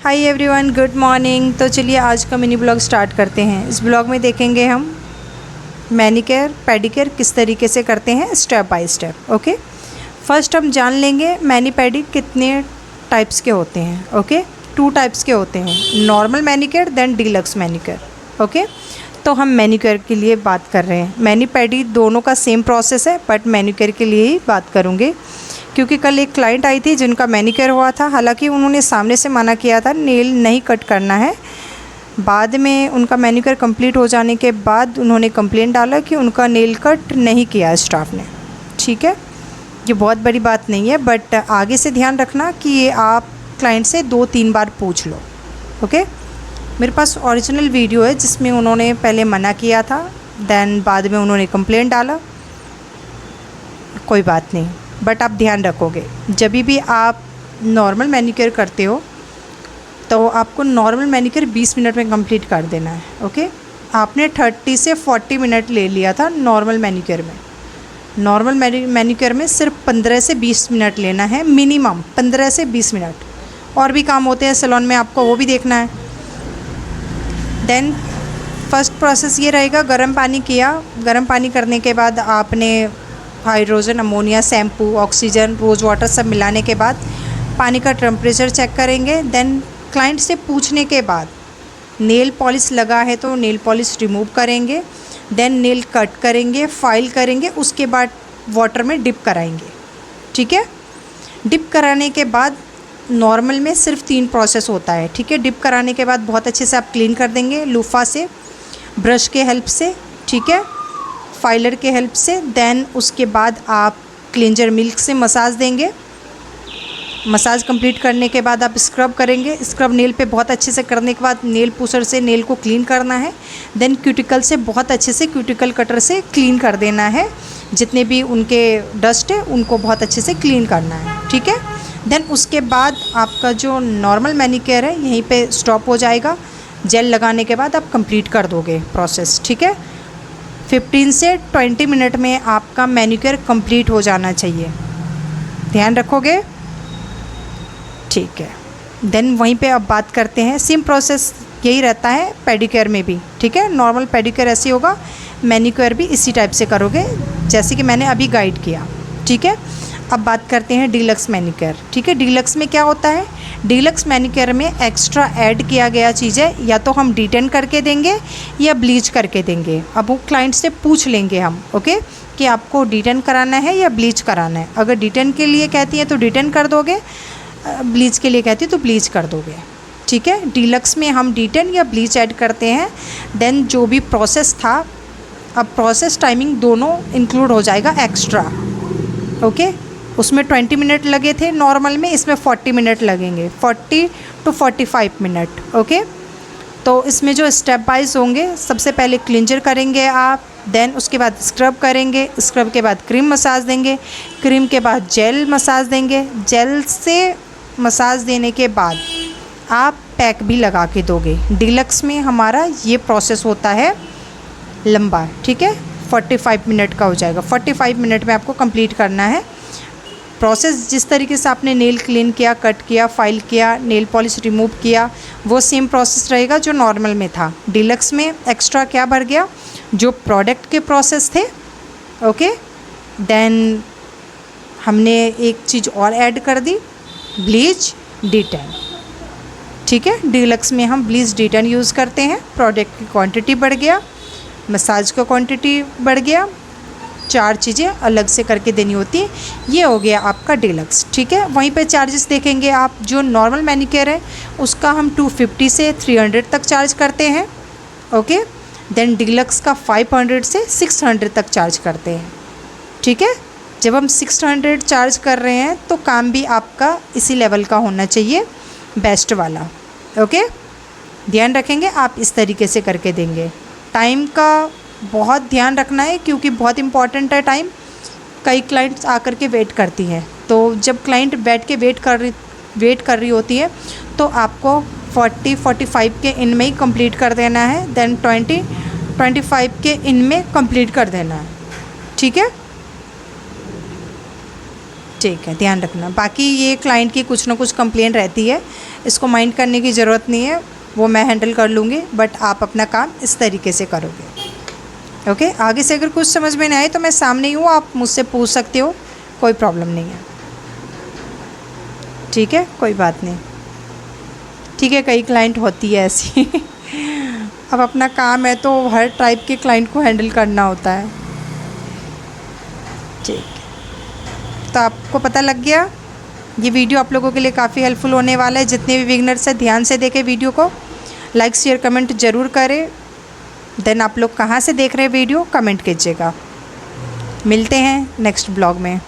Hi everyone, good morning. तो चलिए आज का मिनी ब्लॉग स्टार्ट करते हैं। इस ब्लॉग में देखेंगे हम मैनीक्योर पेडिक्योर किस तरीके से करते हैं step by step. Okay, first हम जान लेंगे मैनी पेडी कितने टाइप्स के होते हैं। ओके, 2 टाइप्स के होते हैं, normal manicure then deluxe manicure. Okay, तो हम मैनीक्योर के लिए बात कर रहे हैं। मैनी पेडी दोनों का सेम प्रोसेस है, बट मैनीक्योर के लिए ही बात करूँगी क्योंकि कल एक क्लाइंट आई थी जिनका मैनीक्योर हुआ था। हालांकि उन्होंने सामने से मना किया था नेल नहीं कट करना है। बाद में उनका मैनीक्योर कंप्लीट हो जाने के बाद उन्होंने कंप्लेंट डाला कि उनका नेल कट नहीं किया स्टाफ ने। ठीक है, ये बहुत बड़ी बात नहीं है, बट आगे से ध्यान रखना कि ये आप क्लाइंट से 2-3 बार पूछ लो। ओके, मेरे पास ओरिजिनल वीडियो है जिसमें उन्होंने पहले मना किया था, देन बाद में उन्होंने कंप्लेंट डाला। कोई बात नहीं, बट आप ध्यान रखोगे जब भी आप नॉर्मल मैनीक्योर करते हो तो आपको नॉर्मल मैनीक्योर 20 मिनट में कंप्लीट कर देना है। ओके, आपने 30 से 40 मिनट ले लिया था नॉर्मल मैनीक्योर में। नॉर्मल मैनीक्योर में सिर्फ 15 से 20 मिनट लेना है, मिनिमम 15 से 20 मिनट। और भी काम होते हैं सैलून में, आपको वो भी देखना है। देन फर्स्ट प्रोसेस ये रहेगा, गर्म पानी किया। गर्म पानी करने के बाद आपने hydrogen, ammonia, shampoo, oxygen, rose water सब मिलाने के बाद पानी का टेम्परेचर चेक करेंगे। देन क्लाइंट से पूछने के बाद नेल पॉलिश लगा है तो नेल पॉलिश रिमूव करेंगे। देन नेल कट करेंगे, फाइल करेंगे, उसके बाद वाटर में डिप कराएंगे। ठीक है, डिप कराने के बाद नॉर्मल में सिर्फ 3 प्रोसेस होता है। ठीक है, डिप कराने के बाद बहुत अच्छे से आप क्लीन कर देंगे लूफा से, ब्रश के हेल्प से। ठीक है, फाइलर के हेल्प से। देन उसके बाद आप क्लींजर मिल्क से मसाज देंगे। मसाज कंप्लीट करने के बाद आप स्क्रब करेंगे। स्क्रब नेल पे बहुत अच्छे से करने के बाद नेल पुशर से नेल को क्लीन करना है। देन क्यूटिकल से बहुत अच्छे से क्यूटिकल कटर से क्लीन कर देना है। जितने भी उनके डस्ट है उनको बहुत अच्छे से क्लीन करना है। ठीक है, देन उसके बाद आपका जो नॉर्मल मैनीक्योर है यहीं पे स्टॉप हो जाएगा। जेल लगाने के बाद आप कंप्लीट कर दोगे प्रोसेस। ठीक है, 15 से 20 मिनट में आपका मैनीक्योर कंप्लीट हो जाना चाहिए, ध्यान रखोगे। ठीक है, देन वहीं पे अब बात करते हैं। सेम प्रोसेस यही रहता है पेडिक्योर में भी। ठीक है, नॉर्मल पेडिक्योर ऐसे होगा, मैनीक्योर भी इसी टाइप से करोगे जैसे कि मैंने अभी गाइड किया। ठीक है, अब बात करते हैं डीलक्स मैनीक्योर। ठीक है, डीलक्स में क्या होता है, डीलक्स मैनीक्योर में एक्स्ट्रा ऐड किया गया चीज़ है, या तो हम डिटेन करके देंगे या ब्लीच करके देंगे। अब वो क्लाइंट से पूछ लेंगे हम, ओके, कि आपको डिटेन कराना है या ब्लीच कराना है। अगर डिटेन के लिए कहती है तो डिटेन कर दोगे, ब्लीच के लिए कहती है तो ब्लीच कर दोगे। ठीक है, डीलक्स में हम डिटेन या ब्लीच ऐड करते हैं। देन जो भी प्रोसेस था, अब प्रोसेस टाइमिंग दोनों इंक्लूड हो जाएगा एक्स्ट्रा। ओके, उसमें 20 मिनट लगे थे नॉर्मल में, इसमें 40 मिनट लगेंगे, 40 to 45 मिनट। ओके, तो इसमें जो स्टेप वाइज होंगे, सबसे पहले क्लिंजर करेंगे आप, देन उसके बाद स्क्रब करेंगे, स्क्रब के बाद क्रीम मसाज देंगे, क्रीम के बाद जेल मसाज देंगे, जेल से मसाज देने के बाद आप पैक भी लगा के दोगे। डीलक्स में हमारा ये प्रोसेस होता है लंबा। ठीक है, 45 मिनट का हो जाएगा। 45 मिनट में आपको कंप्लीट करना है प्रोसेस। जिस तरीके से आपने नेल क्लीन किया, कट किया, फाइल किया, नेल पॉलिश रिमूव किया, वो सेम प्रोसेस रहेगा जो नॉर्मल में था। डीलक्स में एक्स्ट्रा क्या बढ़ गया, जो प्रोडक्ट के प्रोसेस थे। ओके, देन हमने एक चीज़ और ऐड कर दी, ब्लीच डिटेन। ठीक है, डीलक्स में हम ब्लीच डिटेन यूज़ करते हैं। प्रोडक्ट की क्वांटिटी बढ़ गया, मसाज का क्वांटिटी बढ़ गया, 4 चीज़ें अलग से करके देनी होती है। ये हो गया आपका डीलक्स। ठीक है, वहीं पे चार्जेस देखेंगे आप, जो नॉर्मल मैनीक्योर है उसका हम 250 से 300 तक चार्ज करते हैं। ओके, देन डीलक्स का 500 से 600 तक चार्ज करते हैं। ठीक है, जब हम 600 चार्ज कर रहे हैं तो काम भी आपका इसी लेवल का होना चाहिए, बेस्ट वाला। ओके, ध्यान रखेंगे आप इस तरीके से करके देंगे। टाइम का बहुत ध्यान रखना है क्योंकि बहुत इम्पॉर्टेंट है टाइम। कई क्लाइंट्स आकर के वेट करती हैं, तो जब क्लाइंट बैठ के वेट कर रही होती है तो आपको 40-45 के इन में ही कंप्लीट कर देना है। देन 20-25 के इन में कंप्लीट कर देना है। ठीक है, ठीक है, ध्यान रखना। बाकी ये क्लाइंट की कुछ ना कुछ कंप्लेंट रहती है, इसको माइंड करने की ज़रूरत नहीं है, वो मैं हैंडल कर लूँगी, बट आप अपना काम इस तरीके से करोगे। ओके, आगे से अगर कुछ समझ में नहीं आए तो मैं सामने ही हूँ, आप मुझसे पूछ सकते हो, कोई प्रॉब्लम नहीं है। ठीक है, कोई बात नहीं। ठीक है, कई क्लाइंट होती है ऐसी अब अपना काम है तो हर टाइप के क्लाइंट को हैंडल करना होता है। ठीक, तो आपको पता लग गया। ये वीडियो आप लोगों के लिए काफ़ी हेल्पफुल होने वाला है। जितने भी बिगिनर्स हैं ध्यान से देखें वीडियो को, लाइक शेयर कमेंट ज़रूर करें। देन आप लोग कहाँ से देख रहे हैं वीडियो, कमेंट कीजिएगा। मिलते हैं नेक्स्ट ब्लॉग में।